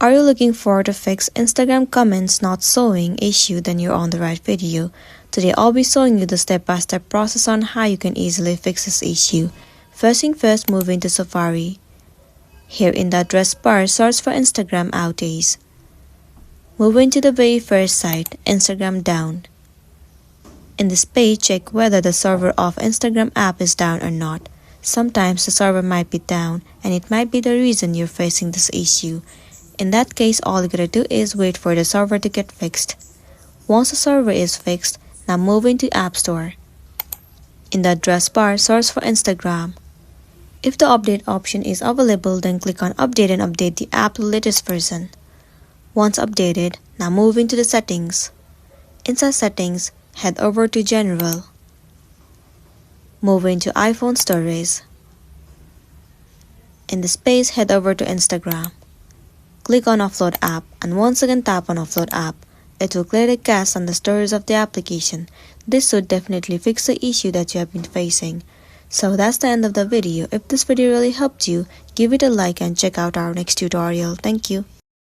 Are you looking for to fix Instagram comments not showing issue? Then you're on the right video. Today I'll be showing you the step-by-step process on how you can easily fix this issue. First thing first, move into Safari. Here in the address bar, search for Instagram outage. Move into the very first site, Instagram down. In this page, check whether the server of Instagram app is down or not. Sometimes the server might be down and it might be the reason you're facing this issue. In that case, all you gotta do is wait for the server to get fixed. Once the server is fixed, now move into App Store. In the address bar, search for Instagram. If the update option is available, then click on Update and update the app to the latest version. Once updated, now move into the settings. Inside settings, head over to General. Move into iPhone storage. In this page, head over to Instagram. Click on Offload app and once again tap on Offload app. It will clear the cache and the storage of the application. This should definitely fix the issue that you have been facing. So that's the end of the video. If this video really helped you, give it a like and check out our next tutorial. Thank you.